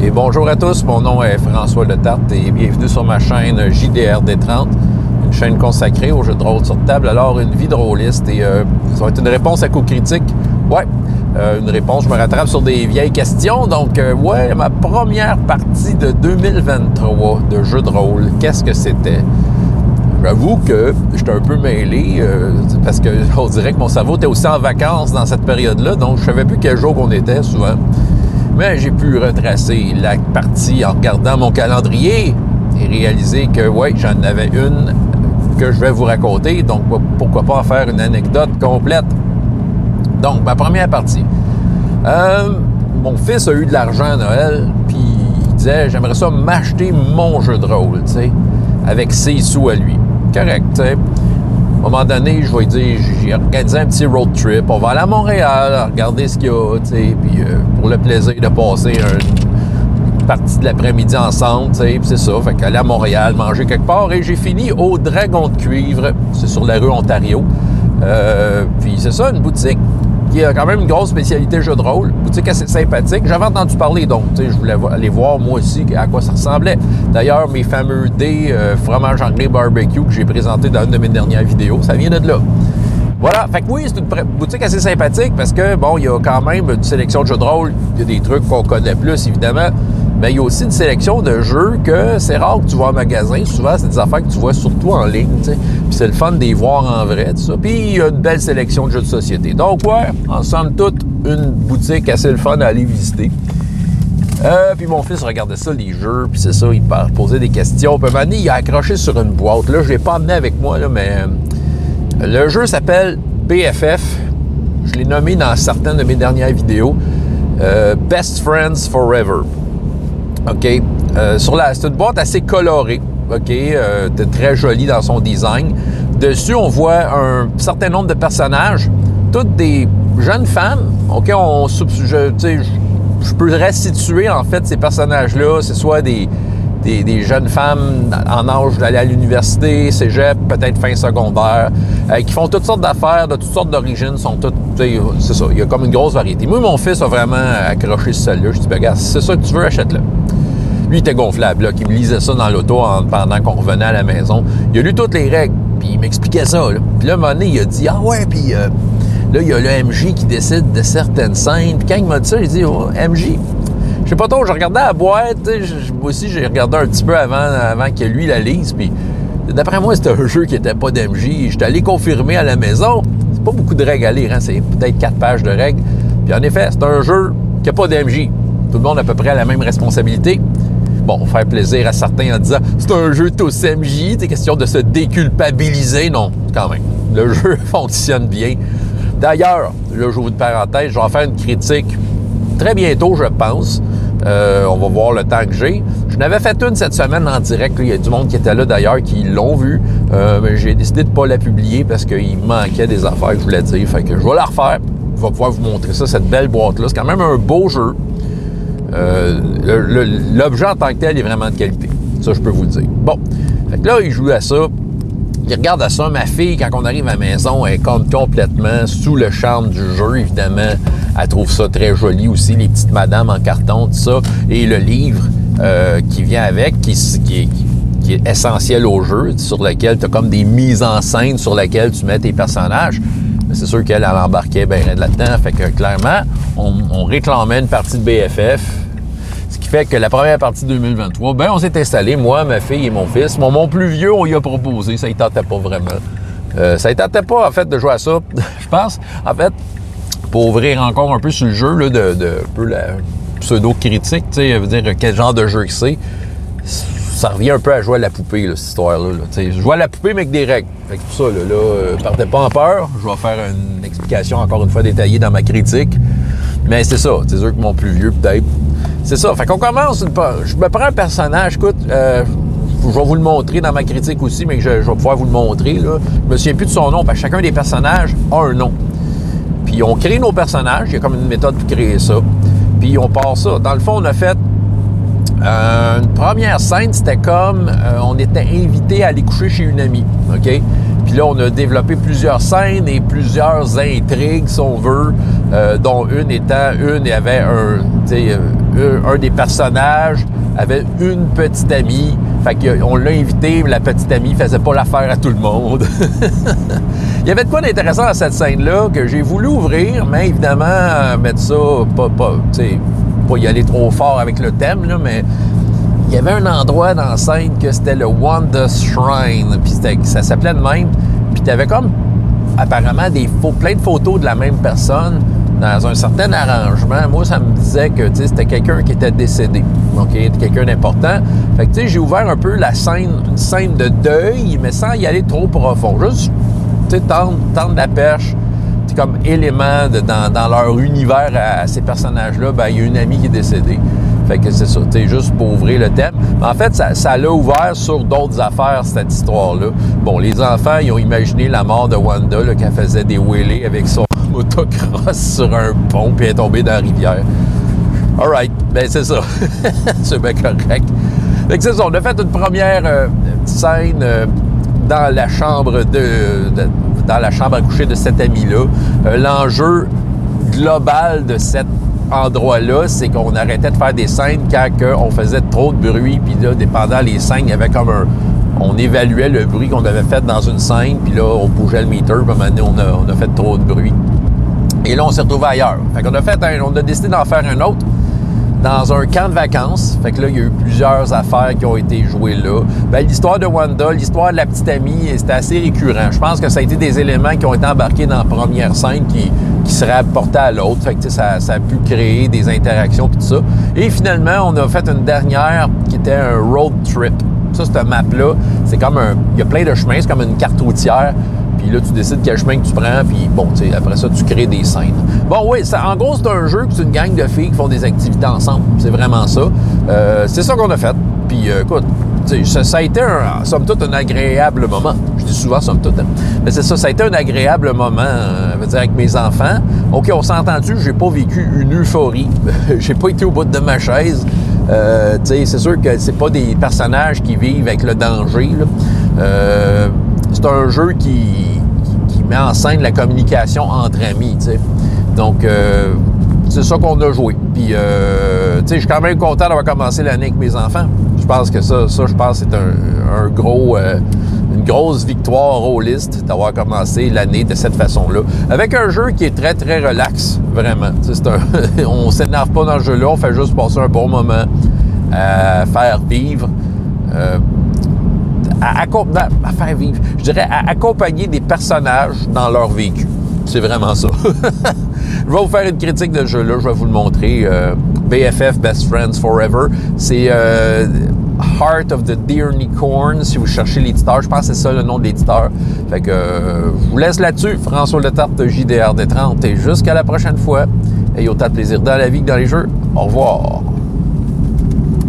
Et bonjour à tous, mon nom est François Letarte et bienvenue sur ma chaîne JDRD30, une chaîne consacrée aux jeux de rôle sur table. Alors, une vie drôliste et ça va être une réponse à coup critique. Ouais, une réponse, je me rattrape sur des vieilles questions. Donc, ouais, ma première partie de 2023 de jeux de rôle, qu'est-ce que c'était? J'avoue que j'étais un peu mêlé parce qu'on dirait que mon cerveau était aussi en vacances dans cette période-là, donc je savais plus quel jour qu'on était souvent. Mais j'ai pu retracer la partie en regardant mon calendrier et réaliser que, oui, j'en avais une que je vais vous raconter. Donc, pourquoi pas en faire une anecdote complète. Donc, ma première partie. Mon fils a eu de l'argent à Noël, puis il disait, j'aimerais ça m'acheter mon jeu de rôle, tu sais, avec ses sous à lui. Correct, tu sais. À un moment donné, je vais lui dire, j'ai organisé un petit road trip. On va aller à Montréal, regarder ce qu'il y a, tu sais, puis pour le plaisir de passer une partie de l'après-midi ensemble, tu sais, puis c'est ça. Fait qu'aller à Montréal, manger quelque part, et j'ai fini au Dragon de Cuivre, c'est sur la rue Ontario. Puis c'est ça, une boutique qui a quand même une grosse spécialité jeu de rôle, boutique assez sympathique. J'avais entendu parler, donc tu sais, je voulais aller voir moi aussi à quoi ça ressemblait. D'ailleurs, mes fameux dés fromage anglais barbecue que j'ai présenté dans une de mes dernières vidéos, ça vient de là. Voilà, fait que oui, c'est une boutique assez sympathique parce que, bon, il y a quand même une sélection de jeux de rôle, il y a des trucs qu'on connaît plus, évidemment, mais il y a aussi une sélection de jeux que c'est rare que tu vois en magasin. Souvent, c'est des affaires que tu vois surtout en ligne, tu sais. Puis c'est le fun de les voir en vrai, tout ça. Puis il y a une belle sélection de jeux de société. Donc, ouais, en somme toute, une boutique assez le fun à aller visiter. Puis mon fils regardait ça, les jeux, puis c'est ça, il posait des questions. Puis à un moment donné, il a accroché sur une boîte. Là, je ne l'ai pas amené avec moi, là, mais le jeu s'appelle BFF. Je l'ai nommé dans certaines de mes dernières vidéos. Best Friends Forever. OK. C'est une boîte assez colorée. OK. Très jolie dans son design. Dessus, on voit un certain nombre de personnages, toutes des jeunes femmes. OK. Je peux restituer, en fait, ces personnages-là. C'est soit des jeunes femmes en âge d'aller à l'université, cégep, peut-être fin secondaire, qui font toutes sortes d'affaires, de toutes sortes d'origines, sont toutes, c'est ça, il y a comme une grosse variété. Moi, mon fils a vraiment accroché celle-là. Je dis, ben, regarde, si c'est ça que tu veux, achète-le. Lui, il était gonflable, là, qui me lisait ça dans l'auto pendant qu'on revenait à la maison. Il a lu toutes les règles, puis il m'expliquait ça, là. Puis là, à un moment donné, il a dit, ah ouais, puis là, il y a le MJ qui décide de certaines scènes. Puis quand il m'a dit ça, j'ai dit, oh, MJ. Je sais pas trop, je regardais la boîte, moi aussi j'ai regardé un petit peu avant que lui la lise, puis d'après moi c'était un jeu qui était pas d'MJ. J'étais allé confirmer à la maison, c'est pas beaucoup de règles à lire, hein? C'est peut-être 4 pages de règles. Puis en effet, c'est un jeu qui a pas d'MJ. Tout le monde a à peu près la même responsabilité. Bon, faire plaisir à certains en disant c'est un jeu tous MJ, c'est question de se déculpabiliser, non, quand même. Le jeu fonctionne bien. D'ailleurs, là j'ouvre une parenthèse, je vais en faire une critique très bientôt, je pense. On va voir le temps que j'ai. Je n'avais fait une cette semaine en direct. Il y a du monde qui était là d'ailleurs, qui l'ont vu. Mais j'ai décidé de ne pas la publier parce qu'il manquait des affaires que je voulais dire. Fait que je vais la refaire. Je vais pouvoir vous montrer ça, cette belle boîte-là. C'est quand même un beau jeu. L'objet en tant que tel est vraiment de qualité. Ça, je peux vous le dire. Bon. Fait que là, il joue à ça. Il regarde à ça. Ma fille, quand on arrive à la maison, elle est comme complètement sous le charme du jeu, évidemment. Elle trouve ça très joli aussi, les petites madames en carton, tout ça. Et le livre qui vient avec, qui est essentiel au jeu, sur lequel tu as comme des mises en scène sur lesquelles tu mets tes personnages. Mais c'est sûr qu'elle embarquait bien là-dedans. Fait que clairement, on réclamait une partie de BFF. Ce qui fait que la première partie de 2023, ben on s'est installé, moi, ma fille et mon fils. Mon plus vieux, on lui a proposé, ça ne tentait pas vraiment. Ça ne tentait pas, en fait, de jouer à ça. Je pense, en fait, pour ouvrir encore un peu sur le jeu, là, de un peu la pseudo-critique, tu sais, veut dire quel genre de jeu que c'est. Ça revient un peu à jouer à la poupée, là, cette histoire-là. Là. Jouer à la poupée, mais avec des règles. Fait que tout ça, partez pas en peur. Je vais faire une explication, encore une fois, détaillée dans ma critique. Mais c'est ça, c'est sûr que mon plus vieux, peut-être. C'est ça. Fait qu'on commence. Je me prends un personnage, écoute, je vais vous le montrer dans ma critique aussi, mais je vais pouvoir vous le montrer. Là. Je me souviens plus de son nom, parce que chacun des personnages a un nom. Puis on crée nos personnages, il y a comme une méthode pour créer ça. Puis on part ça. Dans le fond, on a fait une première scène, c'était comme on était invité à aller coucher chez une amie, OK? Puis là, on a développé plusieurs scènes et plusieurs intrigues, si on veut, dont une étant, il y avait un des personnages avait une petite amie. Fait qu'on l'a invité, mais la petite amie faisait pas l'affaire à tout le monde. Il y avait de quoi d'intéressant dans cette scène-là que j'ai voulu ouvrir, mais évidemment, mettre ça, pas y aller trop fort avec le thème, là, mais il y avait un endroit dans la scène que c'était le Wanda Shrine, puis ça s'appelait de même, puis tu avais comme apparemment plein de photos de la même personne dans un certain arrangement. Moi, ça me disait que c'était quelqu'un qui était décédé, donc quelqu'un d'important. Fait que j'ai ouvert un peu une scène de deuil, mais sans y aller trop profond. Juste tendre la perche. C'est comme élément dans leur univers à ces personnages-là, il y a une amie qui est décédée. Fait que c'est ça, juste pour ouvrir le thème. Mais en fait, ça l'a ouvert sur d'autres affaires, cette histoire-là. Bon, les enfants, ils ont imaginé la mort de Wanda, là, qu'elle faisait des wheelies avec son motocross sur un pont, puis elle est tombée dans la rivière. All right, c'est ça. C'est bien correct. Fait que c'est ça, on a fait une première scène dans la chambre dans la chambre à coucher de cet ami-là. L'enjeu global de cet endroit-là, c'est qu'on arrêtait de faire des scènes quand on faisait trop de bruit, puis là, dépendant les scènes, il y avait comme on évaluait le bruit qu'on avait fait dans une scène, puis là, on bougeait le meter, puis à un moment donné, on a fait trop de bruit. Et là, on s'est retrouvé ailleurs. Fait qu'on on a décidé d'en faire un autre dans un camp de vacances. Fait que là, il y a eu plusieurs affaires qui ont été jouées là. L'histoire de Wanda, l'histoire de la petite amie, c'était assez récurrent. Je pense que ça a été des éléments qui ont été embarqués dans la première scène qui seraient apportés à l'autre. Fait que ça a pu créer des interactions et tout ça. Et finalement, on a fait une dernière qui était un road trip. Ça, cette map-là, c'est comme il y a plein de chemins, c'est comme une carte routière. Puis là, tu décides quel chemin que tu prends, puis bon, après ça, tu crées des scènes. Bon, oui, en gros, c'est un jeu que c'est une gang de filles qui font des activités ensemble. C'est vraiment ça. C'est ça qu'on a fait. Puis, écoute, ça a été, somme toute, un agréable moment. Je dis souvent, somme toute. Hein. Mais c'est ça a été un agréable moment, avec mes enfants. OK, on s'est entendu, j'ai pas vécu une euphorie. J'ai pas été au bout de ma chaise. C'est sûr que c'est pas des personnages qui vivent avec le danger, là. C'est un jeu qui met en scène la communication entre amis, tu sais. Donc, c'est ça qu'on a joué. Puis, je suis quand même content d'avoir commencé l'année avec mes enfants. Je pense que je pense que c'est une grosse victoire rôliste d'avoir commencé l'année de cette façon-là. Avec un jeu qui est très, très relax, vraiment. On s'énerve pas dans ce jeu-là, on fait juste passer un bon moment à faire vivre. À faire vivre, je dirais à accompagner des personnages dans leur vécu. C'est vraiment ça. Je vais vous faire une critique de ce jeu-là, je vais vous le montrer. BFF, Best Friends Forever. C'est Heart of the Deernicorn, si vous cherchez l'éditeur. Je pense que c'est ça le nom de l'éditeur. Fait que je vous laisse là-dessus. François Letarte de JDR Détrante. Et jusqu'à la prochaine fois. Ayez autant de plaisir dans la vie que dans les jeux. Au revoir.